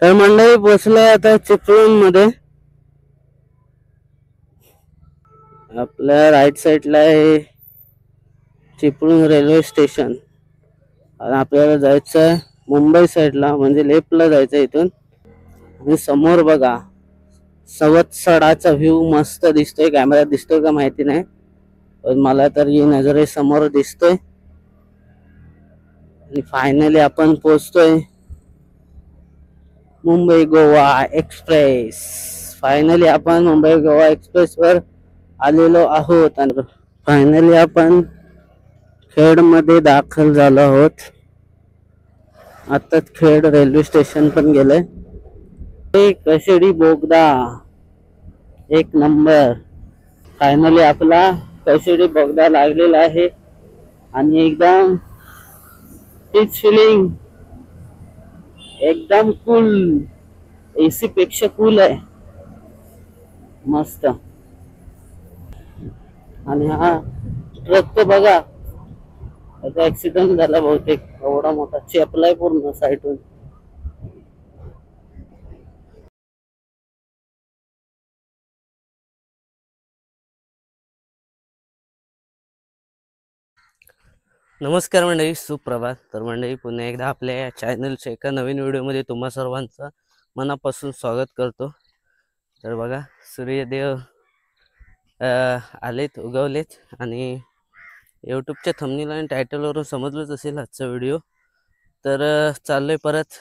तर मंडळी पोचलोय आता चिपळूण मध्ये. आपल्या राईट साइडला आहे चिपळूण रेल्वे स्टेशन आणि आपल्याला जायचं मुंबई साइडला, म्हणजे लेफ्टला जायचं इथून. आणि समोर बघा सवत्सडाचा व्ह्यू मस्त दिसतोय. कॅमेऱ्यात दिसतोय का माहिती नाही, पण मला तर ही नजरे समोर दिसतोय. आणि फायनली आपण पोहोचतोय मुंबई गोवा एक्सप्रेस. फायनली आपण मुंबई गोवा एक्सप्रेस वर आलेलो आहोत. आणि फायनली आपण खेड मध्ये दाखल झालो आहोत. आताच खेड रेल्वे स्टेशन पण गेलंय. कशेडी बोगदा एक नंबर. फायनली आपला कशेडी बोगदा लागलेला आहे आणि एकदम हीच फिलिंग एकदम कूल, एसी पेक्षा कूल आहे, मस्त. आणि हा ट्रक तो बघा, त्याचा ऍक्सिडेंट झाला बहुतेक, एवढा मोठा चेपलाय पूर्ण साईडून. नमस्कार मंडळी, सुप्रभात. तर मंडळी पुन्हा एकदा आपल्या या चॅनलच्या एका नवीन व्हिडिओमध्ये तुम्हा सर्वांचं मनापासून स्वागत करतो. तर बघा सूर्यदेव आलेत, उगवलेत. आणि यूट्यूबच्या थंबनेल आणि टायटलवरून समजलंच असेल आजचा व्हिडिओ. तर चाललोय परत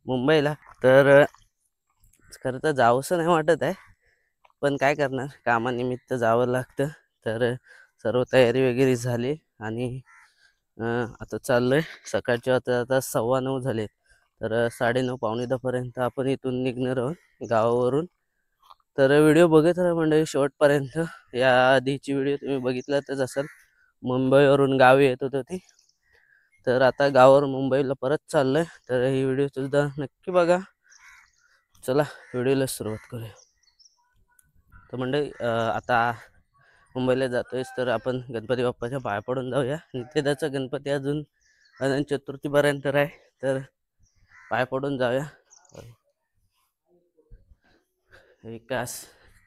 मुंबईला. तर खरं तर जावंसं नाही वाटत आहे, पण काय करणार, कामानिमित्त जावं लागतं. तर सर्व तयारी वगैरे झाली आणि आता चाललोय. सकाळचे आता 9:15 झाले. तर 9:30 पावणे 10 आपण इथून निघणार आहोत गावावरून. तर व्हिडिओ बघत राहा मंडळी शेवटपर्यंत. या आधीची व्हिडिओ तुम्ही बघितलाच असाल, मुंबईवरून गावी येत होतं ती. तर आता गावावरून मुंबईला परत चाललोय. तर ही व्हिडिओ सुद्धा नक्की बघा. चला व्हिडिओला सुरुवात करूया. तर मंडळी आता मुंबईला जातोय, तर आपण गणपती बाप्पाच्या पाया पडून जाऊया. नित्याचा गणपती अजून अनंत चतुर्थीपर्यंत आहे, तर पाय पडून जाऊया. विकास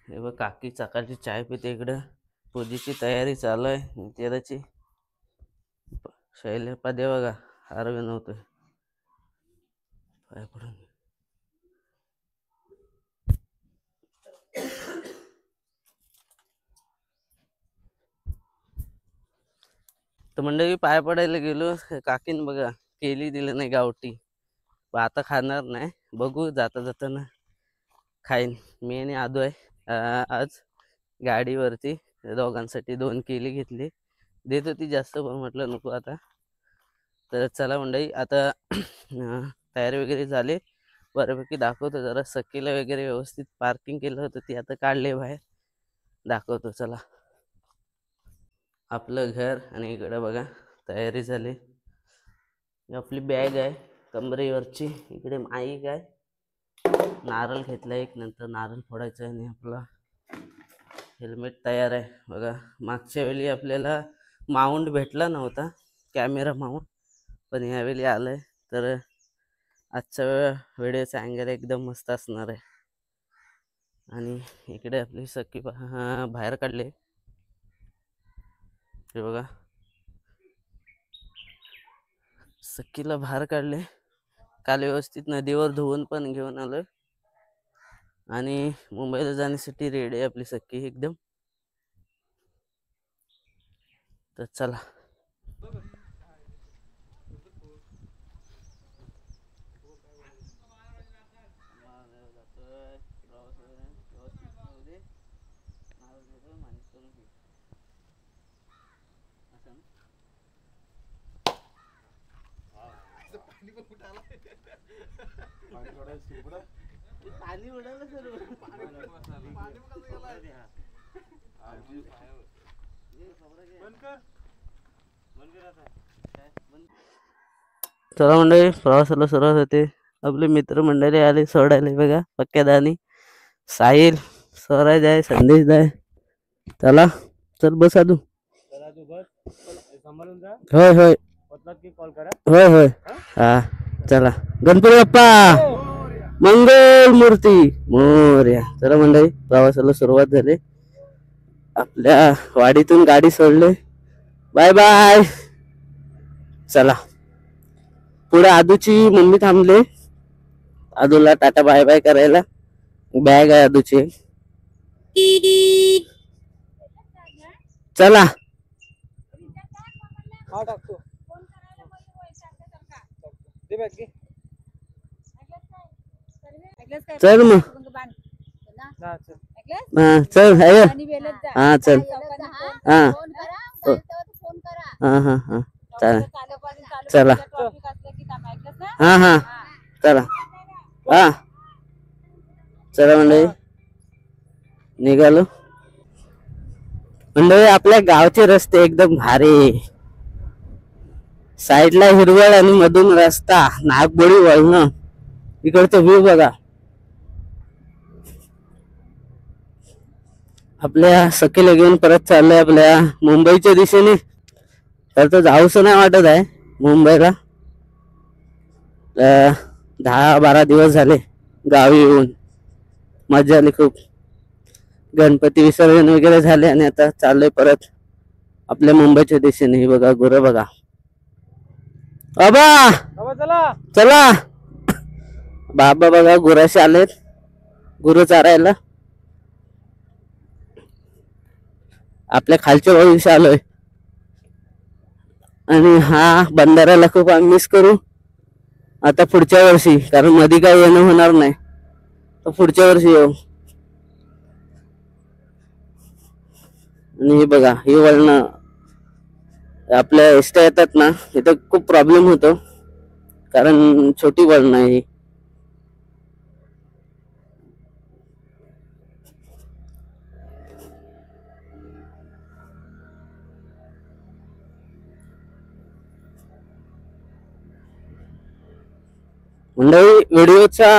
हे बघ, काकी सकाळची चाय पिते. इकडं पूजेची तयारी चालू आहे नित्याची. शैलेपा दे बघा, हार बनवतोय, पाय पडून. तर मंडळी पाय पडायला गेलो, काकीन बघा केली दिलं नाही गावठी. आता खाणार नाही, बघू जाता जाताना खाईन. मी आणि आदू आहे आज गाडीवरती. दोघांसाठी 2 केली घेतली. देत होती जास्त, पण म्हटलं नको आता. तर चला मंडळी आता तयारी वगैरे झाली, बऱ्यापैकी दाखवतो जरा. सखीला वगैरे व्यवस्थित पार्किंग केलं होतं, ती आता काढले बाहेर, दाखवतो चला. आपलं घर आणि इकडे बघा तयारी झाली. आपली बॅग आहे कमरेवरची, इकडे माईक आहे, नारळ घेतला एक, नंतर नारळ फोडायचं आहे. आणि आपला हेल्मेट तयार आहे बघा. मागच्या वेळी आपल्याला माउंट भेटला नव्हता, कॅमेरा माउंट, पण यावेळी आलंय. तर आजचा व्हिडिओचा अँगल एकदम मस्त असणार आहे. आणि इकडे आपली सखी बाहेर काढले, हे बघा, सखीला बाहेर काढले. काल व्यवस्थित नदीवर धुवून पण घेऊन आलोय. आणि मुंबईला जाण्यासाठी रेडी आहे आपली सखी एकदम. तर चला. पाणी उडालं सर्व. चला मंडळी, प्रवासाला सुरुवात होते. आपले मित्र मंडळी आले सोडायला बघा. पक्क्या दानी, साहिल, स्वराज आहे, संदेश आहे. चला चल बस आदू. होय होय होय होय. हा चला, गणपती बाप्पा मंगल मूर्ती मोरया. चला मंडळी, प्रवासाला सुरुवात झाली. आपल्या वाडीतून गाडी सोडले. Bye bye. चला, पुढे आदूची मम्मी थांबले. आदूला टाटा बाय बाय करायला. बॅग आहे आदूची. चला चल मग. चल. हा चल. हा हा हा हा चालेल. चला. हा हा चला. हा चला मंडळी, निघालो. मंडळी, आपल्या गावचे रस्ते एकदम भारी. साईडला हिरवळ आणि मधून रस्ता, नागबोळी वळण. इकडचं व्ह्यू बघा. आपल्या सखीला घेऊन परत चाललोय आपल्या मुंबईच्या दिशेने. तर तो जाऊसं नाही वाटत आहे मुंबईला. 10-12 दिवस झाले गावी येऊन. मजा आली खूप. गणपती विसर्जन वगैरे झाले आणि आता चाललोय परत आपल्या मुंबईच्या दिशेने. हे बघा गुरं बघा. बाबा चला. बाबा बघा गुराशी आलेत, गुरु चारायला. आपल्या खालच्या भविष्य आलोय. आणि हा बंधाऱ्याला खूप आम्ही मिस करू आता पुढच्या वर्षी, कारण मध्ये काही येणं होणार नाही. तर पुढच्या वर्षी येऊ. आणि हे बघा, ही वळण आपल्या एसट्या येतात ना, इथं खूप प्रॉब्लेम होतो, कारण छोटी वळण आहे. मंडळी, व्हिडिओचा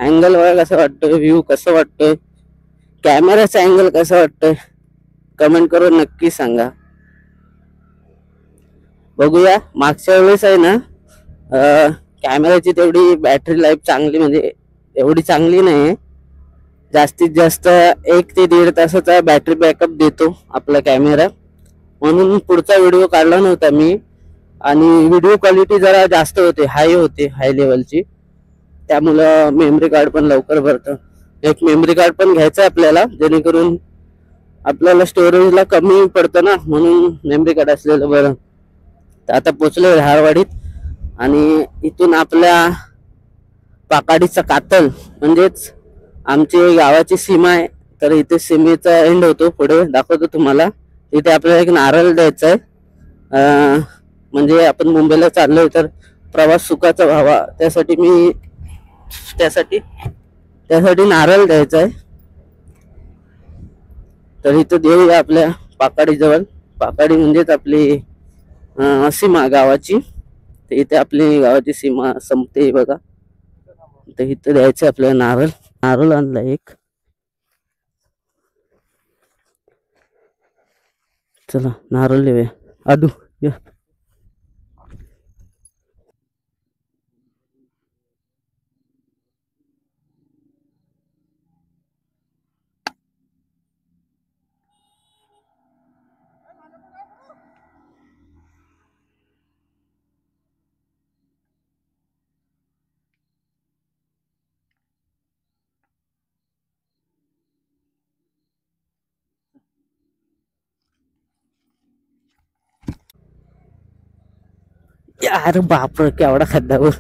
अँगल बघा कसा वाटतोय, व्ह्यू कसं वाटतोय, कॅमेराचा अँगल कसा वाटतोय, कमेंट करून नक्की सांगा. बघूया. मागच्या वेळेस आहे ना, कॅमेराची तेवढी बॅटरी लाईफ चांगली, म्हणजे एवढी चांगली नाही. जास्तीत जास्त 1 ते 1.5 तासाचा बॅटरी बॅकअप देतो आपला कॅमेरा, म्हणून पुढचा व्हिडिओ काढला नव्हता मी. आणि व्हिडिओ क्वालिटी जरा जास्त होते, हाय लेवलची. त्यामुळं मेमरी कार्ड पण लवकर भरतं. एक मेमरी कार्ड पण घ्यायचं आपल्याला, जेणेकरून आपल्याला स्टोरेजला कमी पडतं ना, म्हणून मेमरी कार्ड असलेलं बरं. तर आता पोचलोय धारवाडीत. आणि इथून आपल्या पाकाडीचा कातल, म्हणजेच आमची गावाची सीमा आहे. तर इथे सीमेचा एंड होतो. पुढे दाखवतो तुम्हाला. इथे आपल्याला एक नारळ द्यायचा आहे. म्हणजे आपण मुंबईला चाललोय तर प्रवास सुखाचा व्हावा, त्यासाठी नारळ द्यायचा आहे. तर इथं देऊया आपल्या पाकाडी जवळ. पाकाडी म्हणजेच आपली सीमा गावाची. तर इथे आपली गावाची सीमा संपते बघा. तर इथं द्यायचं आपल्याला नारळ. नारळ आणला एक. चला नारळ देऊया. आदू या. यार बापरे, केवढा खड्डावर.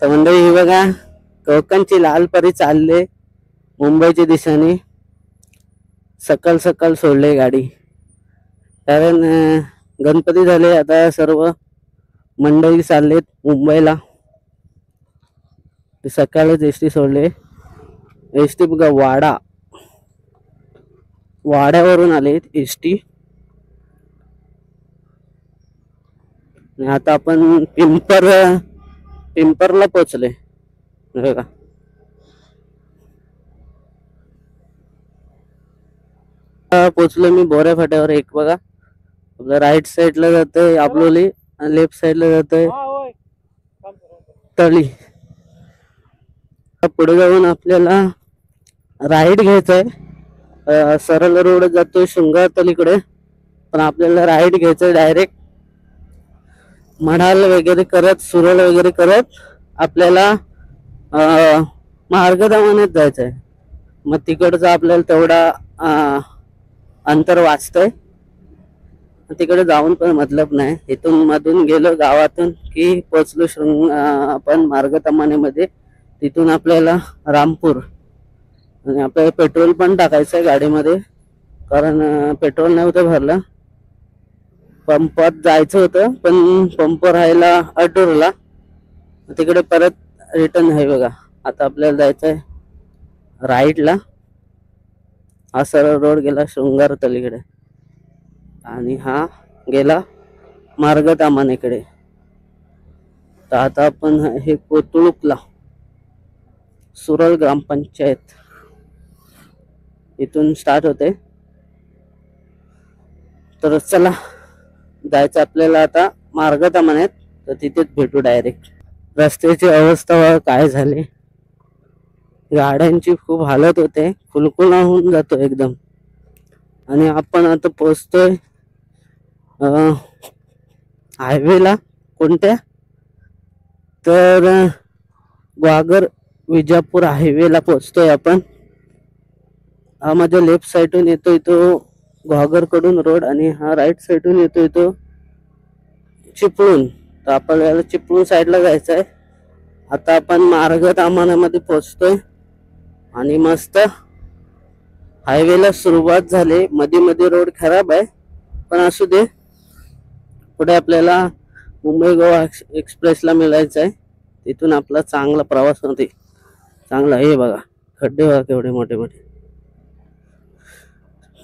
तर मंडळी ही बघा, कोकणची लाल परी चालले मुंबईच्या दिशेने. सकाळ सकाळ सोडले गाडी, कारण गणपती झाले. आता सर्व मंडळी चाललेत मुंबईला. सकाळीच एसटी सोडले. एसटी बघा, वाड्यावरून आले एसटी. आता आपण पिंपरला पोचले बघा. पोचलो मी बोऱ्या फाट्यावर. एक बघा, आपलं राईट साईडला जातोय आपलोली, आणि लेफ्ट साईडला जातोय तळी. पुढे जाऊन आपल्याला राईड घ्यायचा आहे. सरळ रोड जातोय शृंगार तलीकडे, पण आपल्याला राईड घ्यायचं डायरेक्ट मढाल वगैरे करत सुरळ वगैरे करत आपल्याला मार्गदमानेच जायचं आहे. मग तिकडचा आपल्याला तेवढा अंतर वाचतंय, तिकडे जाऊन पण मतलब नाही. इथून मधून गेलो गावातून की पोचलो आपण मार्गदमानेमध्ये. तिथून आपल्याला रामपूर, आणि आपल्याला पेट्रोल पण टाकायचं आहे गाडीमध्ये, कारण पेट्रोल नव्हतं भरलं. पंपात जायचं होतं पण पंप राहायला अटूरला, तिकडे परत रिटर्न आहे बघा. आता आपल्याला जायचं आहे राईटला. हा सरळ रोड गेला शृंगार तलीकडे आणि हा गेला मार्गदमानेकडे. तर आता आपण हे कोतुळुकला सुरळ ग्रामपंचायत इथून स्टार्ट होते. तर चला जायचं आपल्याला आता मार्गदमानेत, तर तिथेच भेटू डायरेक्ट. रस्त्याची अवस्था काय झाली, गाड्यांची खूप हालत होते, फुलकुला होऊन जातो एकदम. आणि आपण आता पोहोचतोय हायवेला. कोणत्या तर ग्वागर विजापूर हायवेला पोहोचतोय आपण. हा माझ्या लेफ्ट साईडून येतोय तो ग्वागर कडून रोड, आणि हा राईट साईडून येतोय तो चिपळूण. तर आपल्याला चिपळूण साईडला जायचं आहे. आता आपण मार्गदमानेमध्ये पोहोचतोय आणि मस्त हायवेला सुरुवात झाली. मध्ये मध्ये रोड खराब आहे पण असू दे. पुढे आपल्याला मुंबई गोवा एक्सप्रेसला मिळायचं आहे, तिथून आपला चांगला प्रवास होते. चांगला हे बघा खड्डे बघा केवढे मोठे मोठे.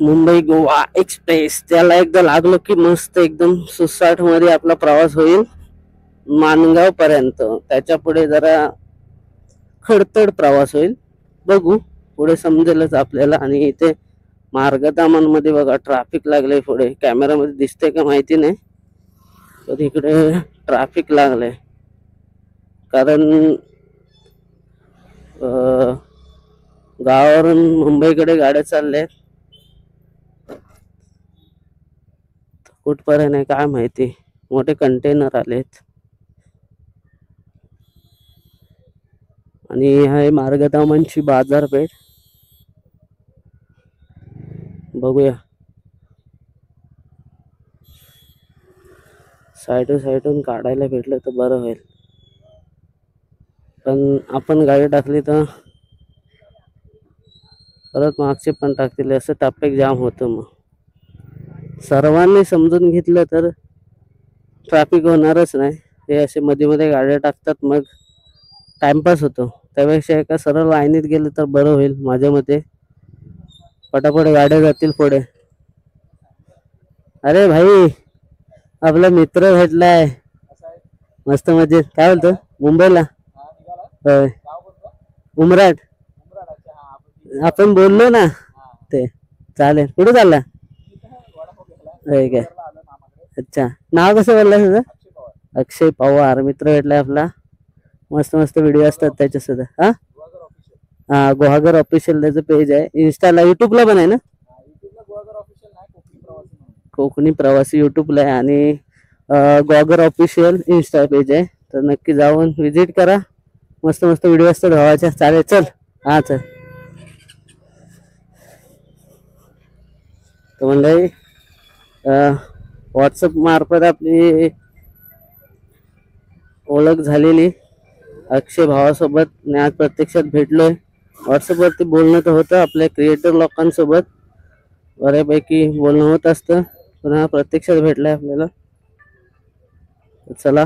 मुंबई गोवा एक्सप्रेस त्याला एकदा लागलो की मस्त एकदम सुसाट मध्ये आपला प्रवास होईल माणगाव पर्यंत. त्याच्या पुढे जरा खडतड प्रवास होईल, बघू पुढे समजेलच आपल्याला. आणि इथे मार्गदमानमध्ये बघा ट्रॅफिक लागले पुढे. कॅमेरामध्ये दिसते का माहिती नाही, तर इकडे ट्रॅफिक लागलंय कारण गावावरून मुंबईकडे गाड्या चालल्या. कुठपर्यंत आहे काय माहिती, मोठे कंटेनर आलेत. आणि आहे मार्गदमानची बाजारपेठ, बघूया. साईडून काढायला भेटलं तर बरं होईल, पण आपण गाडी टाकली तर परत मागचे पण टाकतील, असं ट्रॅफिक जाम होतं. मग सर्वांनी समजून घेतलं तर ट्रॅफिक होणारच नाही. हे असे मध्ये मध्ये गाड्या टाकतात, मग टाइमपास होतो. त्यापेक्षा एका सरळ लाईनीत गेलं तर बरं होईल माझ्या मते. पटापट गाड्या जातील पुढे. अरे भाई आपला मित्र भेटलाय मस्त मजेत. काय बोलतो मुंबईला? होय उमराट. आपण बोललो ना ते. चालेल. कुठे चालला? काय अच्छा, नाव कसं बोललं तुझं? अक्षय पवार मित्र भेटलाय आपला. मस्त मस्त व्हिडिओ असतात त्याच्या सुद्धा. हा गुहागर ऑफिशियल त्याचं पेज आहे इंस्टाला. युट्यूबला पण आहे ना? कोकणी प्रवासी युट्यूबला आहे आणि गुहागर ऑफिशियल इंस्टा पेज आहे. तर नक्की जाऊन विजिट करा. मस्त मस्त व्हिडिओ असतात भावाच्या. चालेल चल. हा चल. तर मंडळी व्हॉट्सअप मार्फत आपली ओळख झालेली अक्षय भावासोबत. आणि आज प्रत्यक्षात भेटलोय. व्हॉट्सअपवरती बोलणं तर होतं आपल्या क्रिएटर लोकांसोबत, बऱ्यापैकी बोलणं होत असतं, पण हा प्रत्यक्षात भेटलाय आपल्याला. चला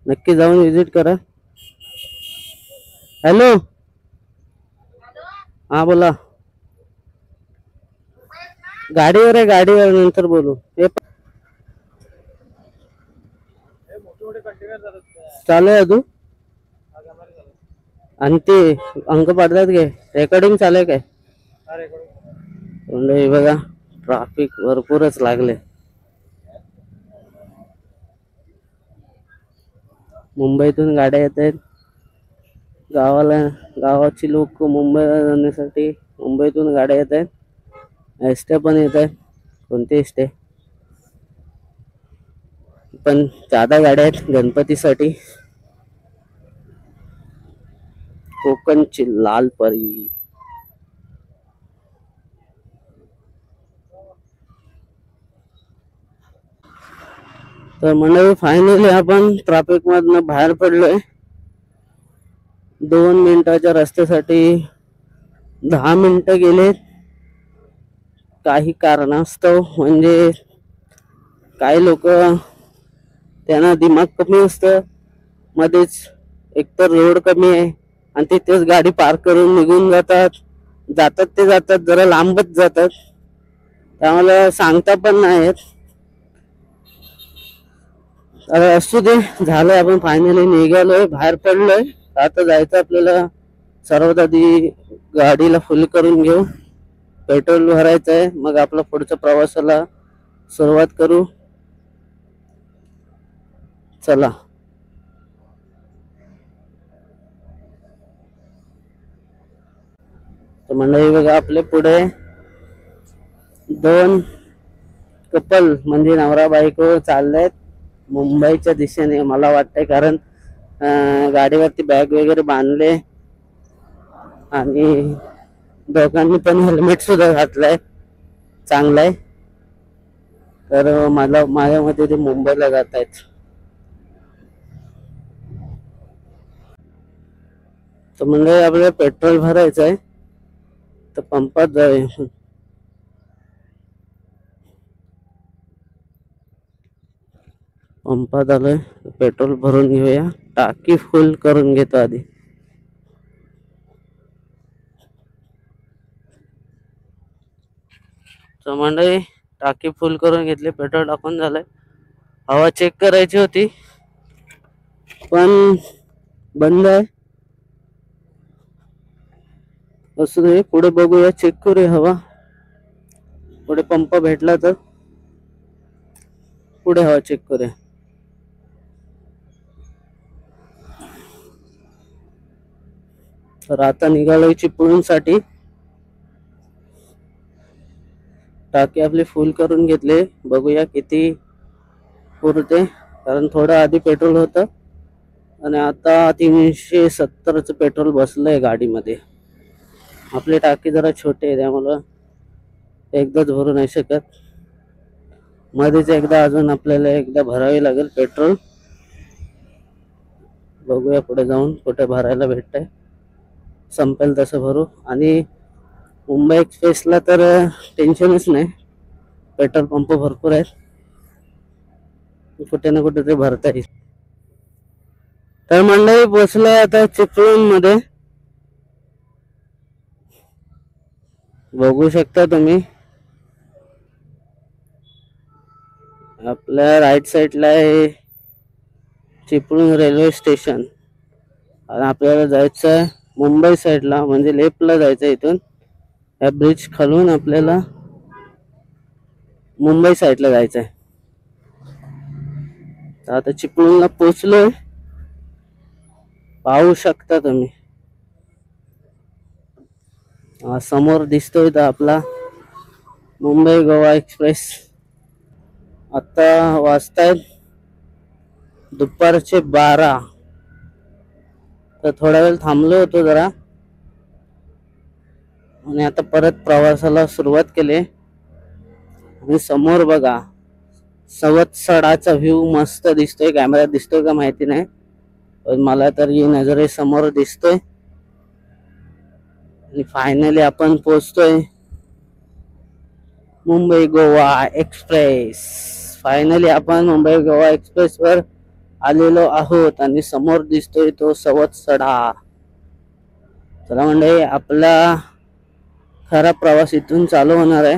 नक्की जाऊन विजिट करा. हॅलो, हा बोला. गाडीवर आहे, गाडीवर नंतर बोलू. चालू आहे तू आणि ते अंक पडतात काय? रेकॉर्डिंग चालू आहे काय? बघा ट्रॅफिक भरपूरच लागले. मुंबईतून गाड्या येत आहेत. गावाची लोक मुंबईला जाण्यासाठी मुंबईतून गाड्या येत आहेत, एसट्या पण येत आहेत. कोणते एसट्या पण जादा गाड्या आहेत गणपतीसाठी. कोकणची लाल परी. तर मंडळी फायनली आपण ट्रॅफिक मधनं बाहेर पडलोय. 2 मिनिटाच्या रस्त्यासाठी 10 मिनिटं गेले. काही कारणास्तव म्हणजे काही लोक त्यांना दिमाग कमी असतं, मध्येच एकतर रोड कमी आहे आणि तिथेच गाडी पार्क करून निघून जातात ते जरा लांबच जातात, त्यामुळे सांगता पण नाही येत. असू दे, झालंय. आपण फायनली निघालोय, बाहेर पडलोय. आता जायचं आपल्याला. सर्वात आधी गाडीला फुल करून घेऊ, पेट्रोल भरायचं आहे, मग आपला पुढच्या प्रवासाला सुरुवात करू. चला. तर मंडळी बघा, आपले पुढे 2 कपल म्हणजे नवरा बायको चाललेत मुंबईच्या दिशेने मला वाटतंय, कारण गाडीवरती बॅग वगैरे बांधले आणि दोघांनी पण हेल्मेट सुद्धा घातलंय. चांगलंय. तर माझ्या मते ते मुंबईला जात आहेत. तर म्हणजे आपल्याला पेट्रोल भरायचं आहे, तर पंपात जाऊया. पंपात आलोय, पेट्रोल भरून घेऊया. टाकी फुल करून घेतो आधी. तर मंडळी टाकी फुल करून घेतली, पेट्रोल टाकून झालंय. हवा चेक करायची होती पण बंद आहे. असू दे, पुढे बघूया, चेक करूया हवा. पुढे पंप भेटला तर पुढे हवा चेक करूया. तर आता निघालोय चिपळूणसाठी. टाकी आपली फुल करून घेतले, बघूया किती पुरते, कारण थोडं आधी पेट्रोल होतं आणि आता 370चं पेट्रोल बसलंय गाडीमध्ये. आपली टाकी जरा छोटी आहे, त्यामुळं एकदाच भरू नाही शकत. मध्येच अजून आपल्याला एकदा भरावी लागेल पेट्रोल. बघूया पुढे जाऊन कुठे भरायला भेटतंय, संपेल तसं भरू. आणि मुंबई एक्सप्रेसला तर टेन्शनच नाही, पेट्रोल पंप भरपूर आहेत, कुठे ना कुठे ते भरता येईल. तर मंडळी पोचलोय आता चिपळूण मध्ये. बघू शकता तुम्ही, आपल्या राईट साईडला आहे चिपळूण रेल्वे स्टेशन आणि आपल्याला जायचं आहे मुंबई साईडला, म्हणजे लेफ्टला जायचं. इथून या ब्रिज खालून आपल्याला मुंबई साईडला जायचं आहे. आता चिपळूणला पोचलोय, पाहू शकता तुम्ही. समोर दिसतोय तर आपला मुंबई गोवा एक्सप्रेस. आता वाजतायत दुपारचे 12. तर थोडा वेळ थांबलो होतो जरा आणि आता परत प्रवासाला सुरुवात केली. आणि समोर बघा, सवत्सडाचा व्ह्यू मस्त दिसतोय. कॅमेऱ्यात दिसतोय का माहिती नाही, पण मला तर ही नजरे समोर दिसतोय. आणि फायनली आपण पोहोचतोय मुंबई गोवा एक्सप्रेस. फायनली आपण मुंबई गोवा एक्सप्रेस वर आलेलो आहोत आणि समोर दिसतोय तो सवत्सडा. चला म्हणजे आपला खरा प्रवास इथून चालू होणार आहे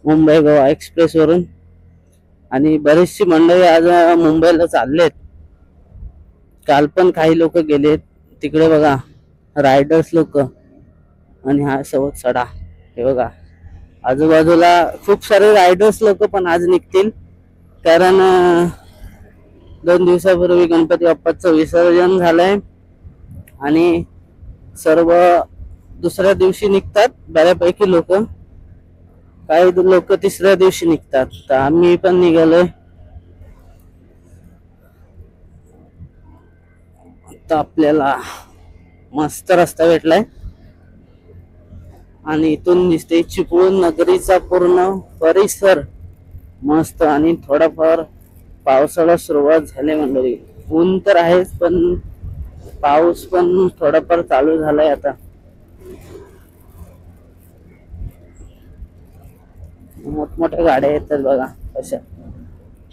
मुंबई गोवा एक्सप्रेस वरून. आणि बरीचशी मंडळी आज मुंबईला चाललेत, काल पण काही लोक गेलेत तिकडे बघा, रायडर्स लोक. आणि हा सवत्सडा, हे बघा आजूबाजूला खूप सारे रायडर्स लोक पण आज निघतील, कारण 2 दिवसापूर्वी गणपती बाप्पाचं विसर्जन झालंय आणि सर्व दुसऱ्या दिवशी निघतात बऱ्यापैकी लोक, काही लोक तिसऱ्या दिवशी निघतात. तर आम्ही पण निघालोय. आता आपल्याला मस्त रस्ता भेटलाय आणि इथून दिसते चिपळूण नगरीचा पूर्ण परिसर मस्त. आणि थोडाफार पावसाला सुरुवात झाली मंडळी. ऊन तर आहेच पण पाऊस पण थोडाफार चालू झालाय आता. मोठमोठ्या गाड्या येतात बघा कशा,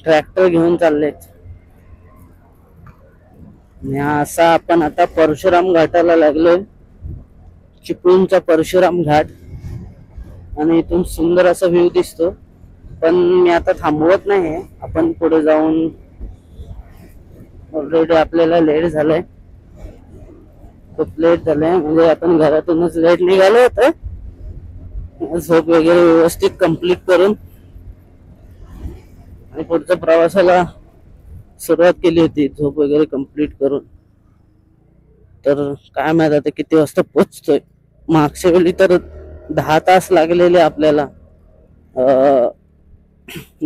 ट्रॅक्टर घेऊन चाललेत. आणि असा आपण आता परशुराम घाटाला लागलोय, चिपळूणचा परशुराम घाट. आणि इथून सुंदर असा व्ह्यू दिसतो. पण मी आता थांबवत नाही, आपण पुढे जाऊन, ऑलरेडी आपल्याला लेट झालंय, खूप लेट झालंय. म्हणजे आपण घरातूनच लेट निघालो होतं. झोप वगैरे व्यवस्थित कंप्लीट करून आणि पुढच्या प्रवासाला सुरुवात केली होती झोप वगैरे कंप्लीट करून. तर काय माहित आता किती वाजता पोहोचतोय. मागच्या वेळी तर 10 तास लागलेले आपल्याला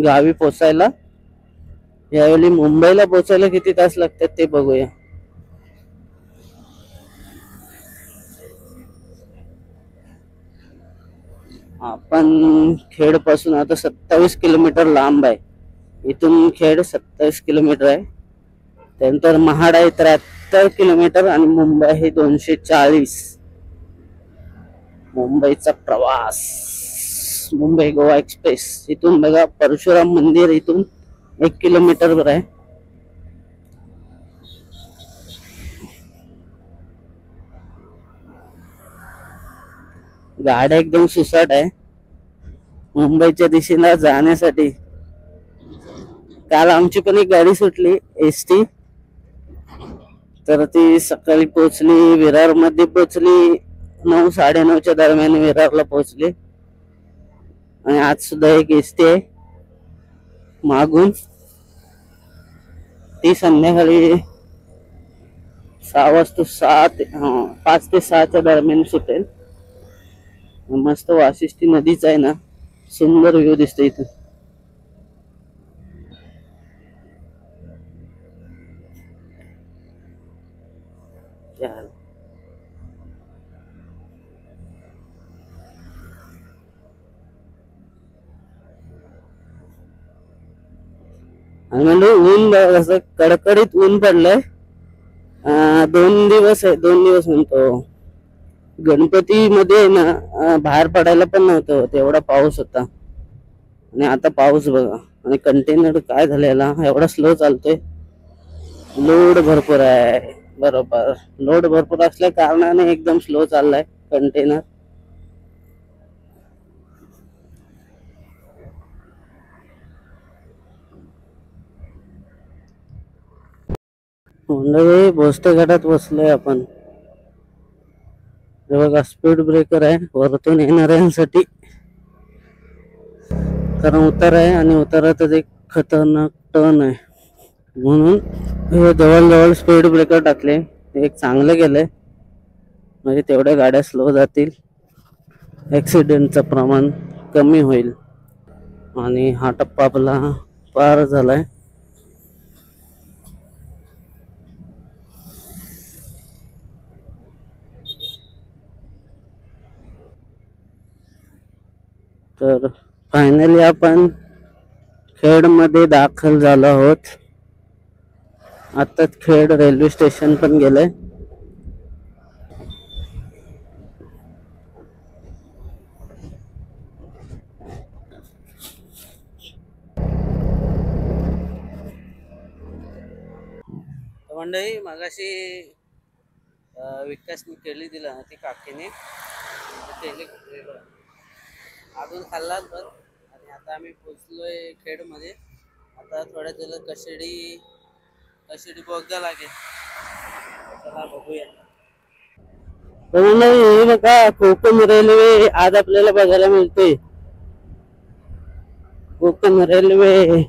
गावी पोचायला. यावेळी मुंबईला पोचायला किती तास लागतात ते बघूया. आपण खेड पासून आता 27 किलोमीटर लांब आहे. इथून खेड 27 किलोमीटर आहे. त्यानंतर महाड आहे 73 किलोमीटर आणि मुंबई आहे 240. मुंबईचा प्रवास, मुंबई गोवा एक्सप्रेस. इथून बघा परशुराम मंदिर इथून 1 किलोमीटर वर आहे. गाड्या एकदम सुसाट आहे मुंबईच्या दिशेला जाण्यासाठी. काल आमची पण एक गाडी सुटली एसटी, तर ती सकाळी पोहोचली, विरार मध्ये पोहोचली 9-9:30च्या दरम्यान विरारला पोहोचली. आणि आज सुद्धा एक एसटी आहे मागून, ती संध्याकाळी 5 ते 6च्या दरम्यान सुटेल. मस्त वाशिष्ठी नदीच आहे ना, सुंदर व्ह्यू दिसतो इथं. आणि म्हणजे ऊन असं कडकडीत ऊन पडलंय. 2 दिवस आहे, 2 दिवस म्हणतो, गणपती मध्ये ना बाहेर पडायला पण नव्हतं, तेवढा पाऊस होता. आणि आता पाऊस बघा. आणि कंटेनर काय झालेला एवढा स्लो चालतोय. लोड भरपूर आहे, बरोबर लोड भरपूर असल्या कारणाने एकदम स्लो चाललाय कंटेनर. म्हणजे भोसते घाटात बसलोय आपण. हे बघा स्पीड ब्रेकर आहे वरतून येणाऱ्यांसाठी, कारण उतार आहे आणि उतारातच एक खतरनाक टर्न आहे, म्हणून हे जवळ स्पीड ब्रेकर टाकले. एक चांगलं केलंय, म्हणजे तेवढ्या गाड्या स्लो जातील, ऍक्सिडेंटचं प्रमाण कमी होईल. आणि हा टप्पा आपला पार झालाय. तर फायनली आपण खेड मध्ये दाखल झालो आहोत. आताच खेड रेल्वे स्टेशन पण गेलंय. मंडळी मगाशी विकासने केली दिला ना ती काकीने केली, अजून खाल्लात पण. आणि आता आम्ही पोचलोय खेड मध्ये. आता थोड्या दिवसात कशेडी बोगदा लागेल, चला बघूया. हे बघा कोकण रेल्वे आज आपल्याला बघायला मिळते. कोकण रेल्वे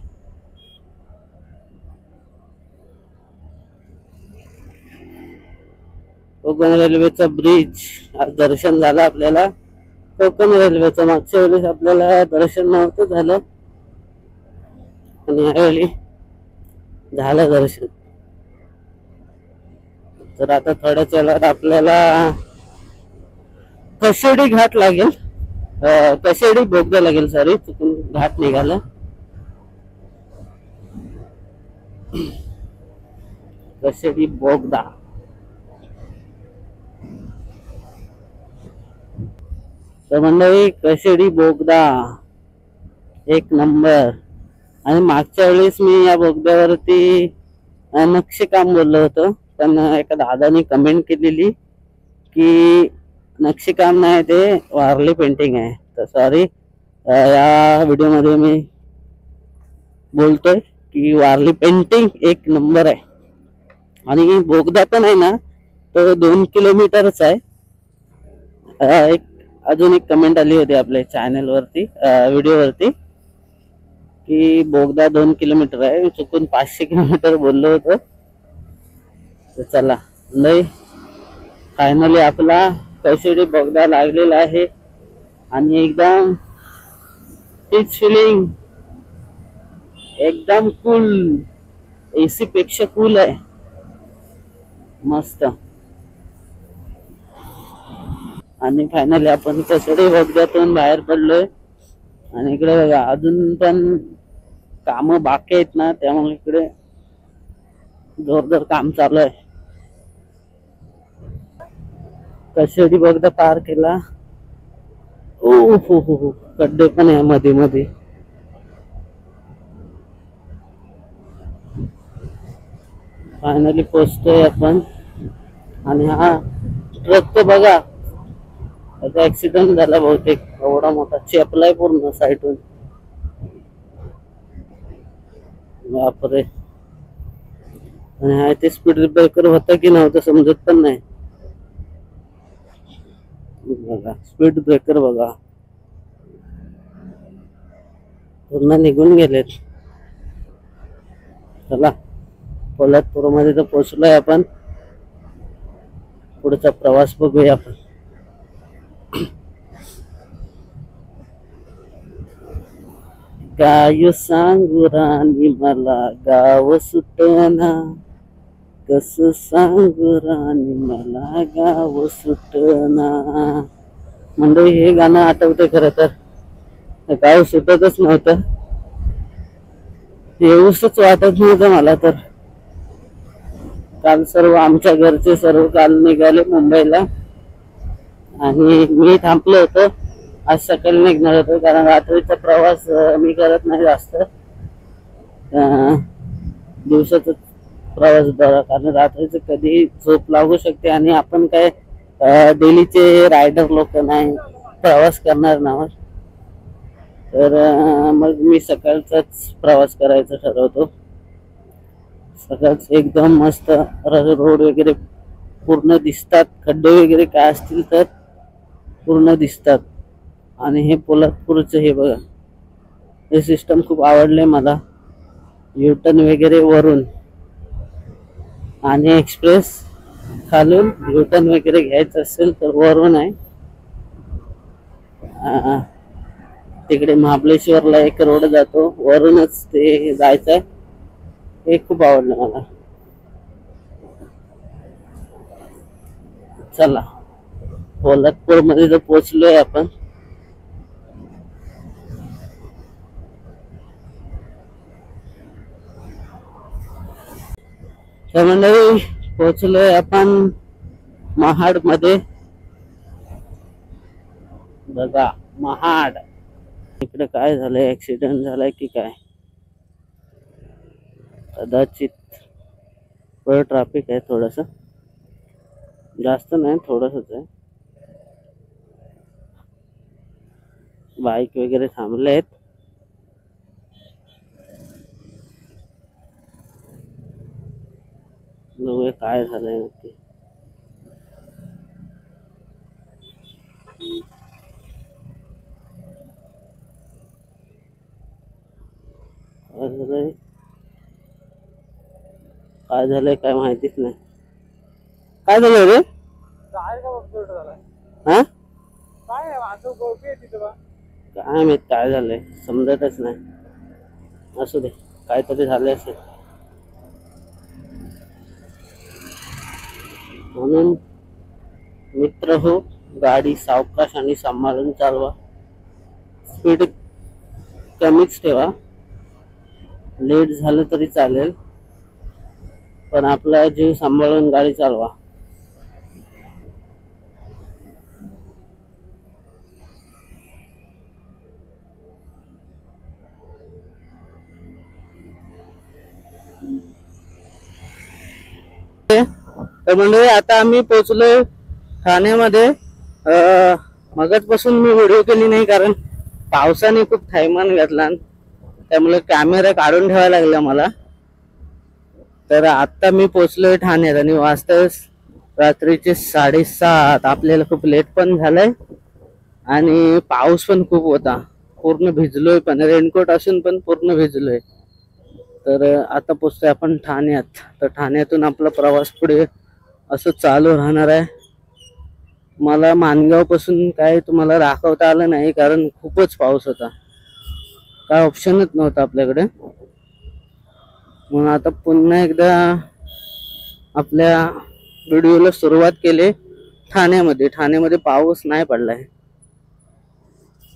कोकण रेल्वेचा ब्रिज आज दर्शन झालं आपल्याला कोकण रेल्वेचं. मागच्या वेळेस आपल्याला दर्शन नव्हतं झालं आणि यावेळी झालं दर्शन. तर आता थोड्याच वेळात आपल्याला कशेडी घाट लागेल, कशेडी बोगदा लागेल, सॉरी चुकून घाट निघाला. कशेडी बोगदा. तर मंडळी कशेडी बोगदा एक नंबर. आणि मागच्या वेळेस मी या बोगद्यावरती नक्षीकाम बोललो होतो, पण एका दादानी कमेंट केलेली की नक्षीकाम नाही ते वारली पेंटिंग आहे. तर सॉरी, या व्हिडिओ मध्ये मी बोलतोय की वारली पेंटिंग एक नंबर आहे. आणि बोगदा पण आहे ना तो 2 किलोमीटरच आहे. एक अजून एक कमेंट आली होती आपल्या चॅनल वरती, व्हिडिओ वरती, की बोगदा 2 किलोमीटर आहे. मी चुकून 500 किलोमीटर बोललो होतो. तर चला लय फायनली आपला कशेडी बोगदा लागलेला आहे. आणि एकदम तीच फिलिंग, एकदम कूल, एसी पेक्षा कूल आहे, मस्त. आणि फायनली आपण कशेडी बोगद्यातून बाहेर पडलोय. आणि इकडे बघा अजून पण काम बाकी आहेत ना, त्यामुळे इकडे जोरदार काम चालू आहे. कशेडी बोगदा पार केला. ओ हो, खड्डे पण आहे मध्ये मध्ये. फायनली पोहोचतोय आपण. आणि हा ट्रक तर बघा, त्याचा ऍक्सिडेंट झाला बहुतेक, एवढा मोठा चेपलाय पूर्ण साईडून. बापरे. आणि हा ते स्पीड ब्रेकर होता की नव्हतं समजत पण नाही. बघा स्पीड ब्रेकर बघा, पूर्ण निघून गेलेत. चला पोलादपूर मध्ये तर पोहोचलोय आपण. पुढचा प्रवास बघूया आपण. काय सांगू राणी मला गाव सुटना, कस सांगू राणी मला गाव सुटना. म्हणजे हे गाणं आठवते खरं तर. गाव सुटतच नव्हतं, येऊसच वाटत नव्हतं मला तर. काल सर्व आमच्या घरचे सर्व काल निघाले मुंबईला आणि मी थांबलो होतो. आज सकाळी निघणार होतो, कारण रात्रीचा प्रवास मी करत नाही जास्त, दिवसाचा प्रवास बरा. कारण रात्रीच कधी झोप लागू शकते आणि आपण काय डेलीचे रायडर लोक नाही, प्रवास करणार ना. तर मग मी सकाळचाच प्रवास करायचा ठरवतो. सकाळच एकदम मस्त रोड वगैरे पूर्ण दिसतात, खड्डे वगैरे काय असतील तर पूर्ण दिसतात. आणि हे पोलादपूरचं हे बघा, हे सिस्टम खूप आवडले मला. युटर्न वगैरे वरून आणि एक्सप्रेस खालून युटर्न वगैरे घ्यायचं असेल तर वरून आहे. तिकडे महाबळेश्वरला एक रोड जातो, वरूनच ते जायचं आहे. हे खूप आवडलं मला. चला पोलादपूर मध्ये जर पोहोचलोय आपण. तर मंडळी पोहोचलोय आपण महाड मध्ये. बघा महाड. इकडे काय झालंय, ऍक्सिडेंट झालाय की काय कदाचित. ट्रॅफिक आहे थोडस, जास्त नाही, थोडसच आहे. बाईक वगैरे थांबले आहेत. बघूया काय झालंय नक्की. काय झालंय काय माहितीच नाही. काय झालंय रे. हा काय माहित काय झालंय समजतच नाही. असू दे काहीतरी झाले असेल म्हणून मित्र हो गाडी सावकाश आणि सांभाळून चालवा. स्पीड कमीच ठेवा. लेट झालं तरी चालेल पण आपला जीव सांभाळून गाडी चालवा. तर म्हणजे आता आम्ही पोहोचलोय ठाण्यामध्ये. मगाचपासून मी व्हिडिओ केली नाही कारण पावसाने खूप थैमान घातला त्यामुळे कॅमेरा काढून ठेवायला लागला मला. तर आता मी पोहोचलोय ठाण्यात आणि वाजता रात्रीचे 7:30. आपल्याला खूप लेट पण झालंय आणि पाऊस पण खूप होता. पूर्ण भिजलोय पण रेनकोट असून पण पूर्ण भिजलोय. तर आता पोहोचतोय आपण ठाण्यात. तर ठाण्यातून आपला प्रवास पुढे असं चालू राहणार आहे. मला माणगाव पासून काय तुम्हाला दाखवता आलं नाही कारण खूपच पाऊस होता. काय ऑप्शनच नव्हता आपल्याकडे. म्हणून आता पुन्हा एकदा आपल्या व्हिडिओला सुरुवात केली ठाण्यामध्ये. ठाण्यामध्ये पाऊस नाही पडलाय.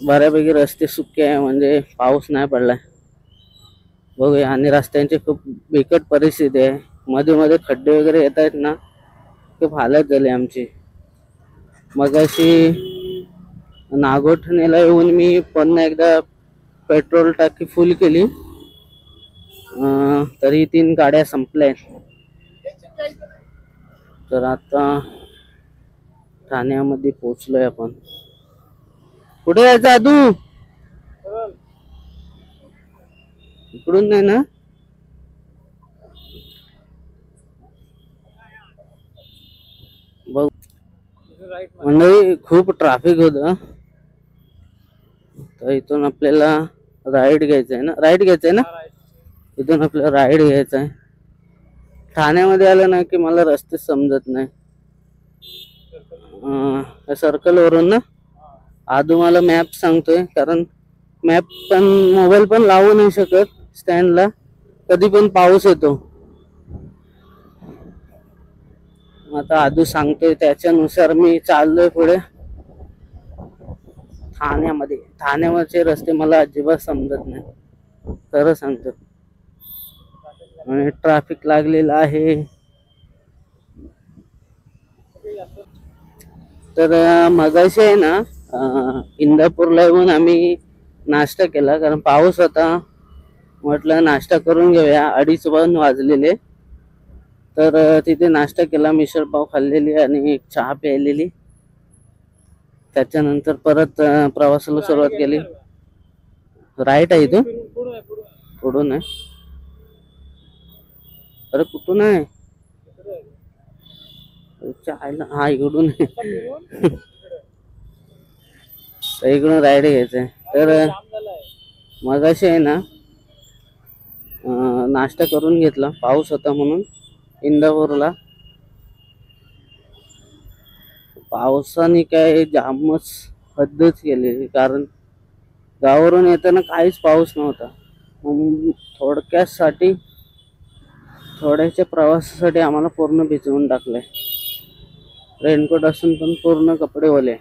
बऱ्यापैकी रस्ते सुके आहे म्हणजे पाऊस नाही पडलाय. बघूया. आणि रस्त्यांची खूप बिकट परिस्थिती आहे. मध्ये मध्ये खड्डे वगैरे येत आहेत ना. खूप हालत झाली आमची. मगाशी नागोठणेला येऊन मी पुन्हा एकदा पेट्रोल टाकी फुल केली. तरी 3 गाड्या संपल्या. तर आता ठाण्यामध्ये पोहोचलोय आपण. कुठे जायचं आदू? इकडून नाही ना? बघ म्हणजे खूप ट्रॅफिक होतं. तर इथून आपल्याला राईड घ्यायचं आहे ना. राईड घ्यायचं आहे ना. इथून आपल्याला राईड घ्यायचं आहे. ठाण्यामध्ये आलं ना की मला रस्ते समजत नाही. सर्कल वरून ना आदू मला मॅप सांगतोय कारण मॅप पण मोबाईल पण लावू नाही शकत स्टँडला. कधी पण पाऊस येतो. आता आदू सांगतोय त्याच्यानुसार मी चाललोय पुढे. ठाण्यावरचे रस्ते मला अजिबात समजत नाही खरं सांगतो. आणि ट्रॅफिक लागलेलं आहे. तर मगाशी आहे ना इंदापूरला येऊन आम्ही नाश्ता केला कारण पाऊस होता. म्हटलं नाश्ता करून घेऊया. 2:30 वाजलेले. तर तिथे नाश्ता केला. मिसळ पाव खाल्लेली आणि एक चहा प्यायलेली. त्याच्यानंतर परत प्रवासाला सुरुवात केली. राईट आहे इथून पुढून आहे. अरे कुठून आहे? हा इकडून इकडून राईड घ्यायचंय. तर मगाशी आहे ना नाश्ता करून घेतला. पाऊस होता म्हणून इंदापूरला. पावसाने काय जामच हद्दच केली कारण गावावरून येताना काहीच पाऊस नव्हता. थोड्याच्या प्रवासासाठी आम्हाला पूर्ण भिजवून टाकलंय. रेनकोट असून पण पूर्ण कपडे ओले.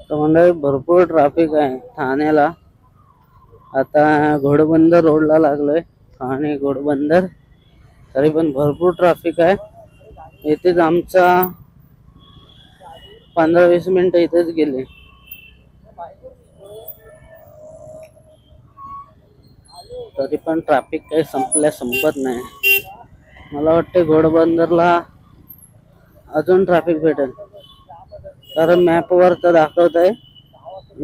तर म्हणजे भरपूर ट्रॅफिक आहे ठाण्याला. आता घोडबंदर रोडला लागलोय. ठाणे घोडबंदर. तरी पण भरपूर ट्रॅफिक आहे. इथेच आमचा 15-20 मिनिटं इथेच गेले. तरी पण ट्रॅफिक काही संपत नाही. मला वाटतं घोडबंदरला अजून ट्रॅफिक भेटेल कारण मॅपवर तर दाखवत आहे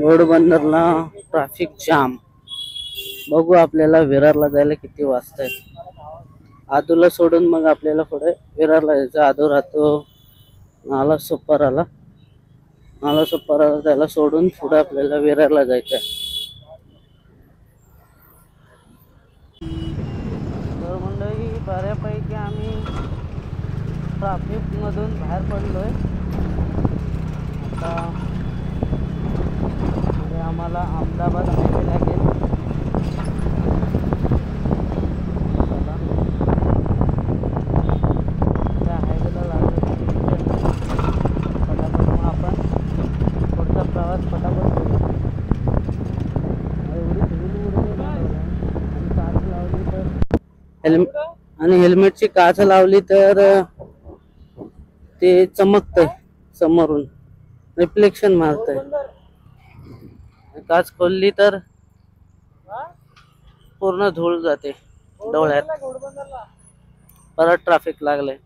घोडबंदरला ट्रॅफिक जाम. बघू आपल्याला विरारला जायला किती वाजताय. आदूला सोडून मग आपल्याला पुढे विरारला जायचं. आदू राहतो नालासोपाराला. त्याला सोडून पुढे आपल्याला विरारला जायचं आहे. तर मंडळी बऱ्यापैकी आम्ही ट्रॅफिकमधून बाहेर पडलोय आता. पुढे आम्हाला अहमदाबाद हायवे लागेल. चला त्या हायवेला लागलं की पटापट मग आपण पुढचा प्रवास पटापट करू. आणि हेल्मेटची काच लावली तर ते चमकतंय समोरून, रिफ्लेक्शन मारतंय. काच खोलली तर पूर्ण धूळ जाते डोळ्यात. परत ट्रॅफिक लागलंय.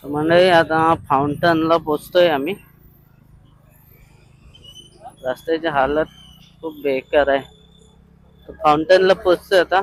म्हणजे आता फाउंटनला पोचतोय आम्ही. रस्त्याची हालत खूप बेकार आहे. फाउंटनला पोचतोय आता.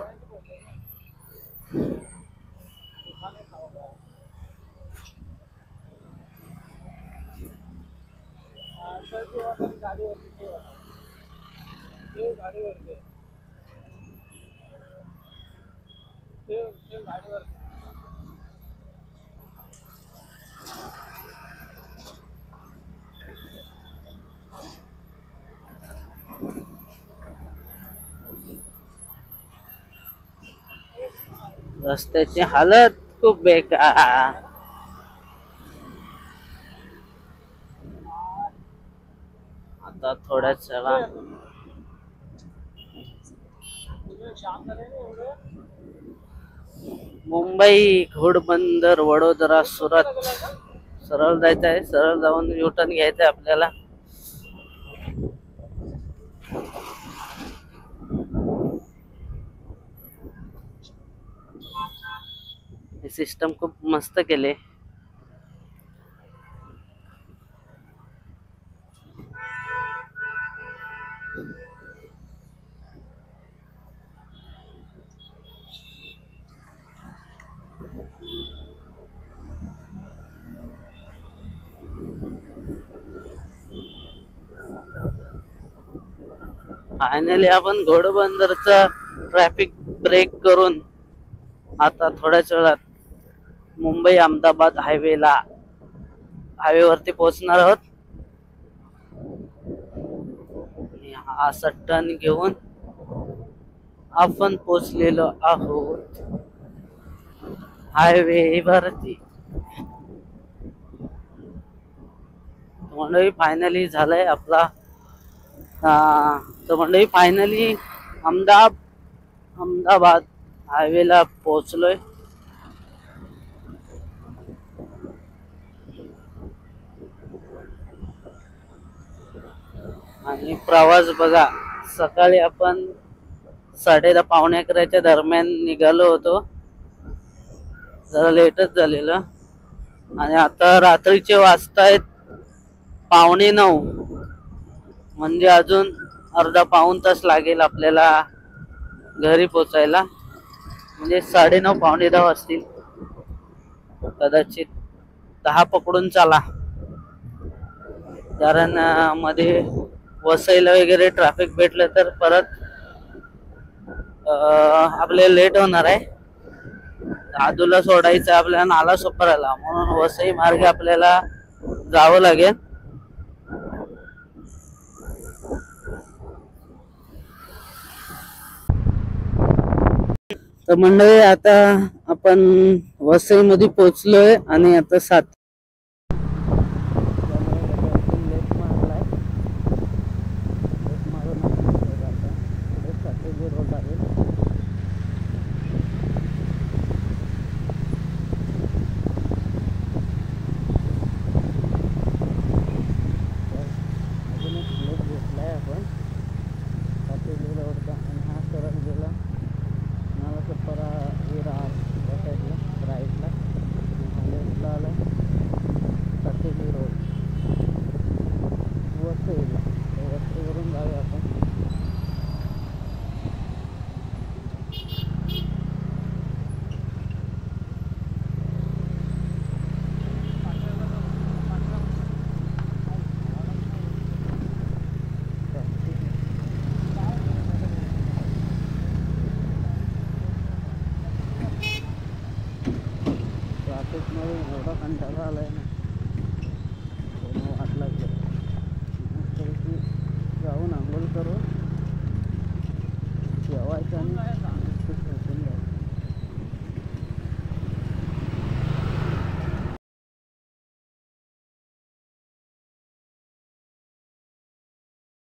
रस्त्याची हालत खूप बेकार. आता थोड्याच वेळा मुंबई, घोडबंदर, वडोदरा, सुरत सरळ जायचं आहे. सरळ जाऊन युटर्न घ्यायचं आहे आपल्याला. हे सिस्टम खूप मस्त केले. फायनली आपण घोडबंदरचा ट्रॅफिक ब्रेक करून आता थोड्याच वेळात मुंबई अहमदाबाद हायवेवरती पोहोचणार आहोत. हा असा टर्न घेऊन आपण पोहोचलेलो आहोत हायवेवरती. मंडळी फायनली झालंय आपला. तर मंडळी फायनली अहमदाबाद हायवेला पोहोचलोय. आणि प्रवास बघा, सकाळी आपण 10:30 पावणे 11च्या दरम्यान निघालो होतो. जरा लेटच झालेलं. आणि आता रात्रीचे वाजतायत 8:45. म्हणजे अजून अर्धा पाऊण तास लागेल आपल्याला घरी पोचायला. म्हणजे 9:30 पावणे 10 वाजतील कदाचित. 10 पकडून चला, कारण मध्ये वसईला वगैरे ट्रॅफिक भेटलं तर परत आपल्याला लेट होणार आहे. आदूला सोडायचं आपल्याला नालासोपाराला, म्हणून वसई मार्गे आपल्याला जावं लागेल. तर मंडळी आता आपण वसईमध्ये पोहोचलोय आणि आता 7 राईटला कंटाळा आलाय ना.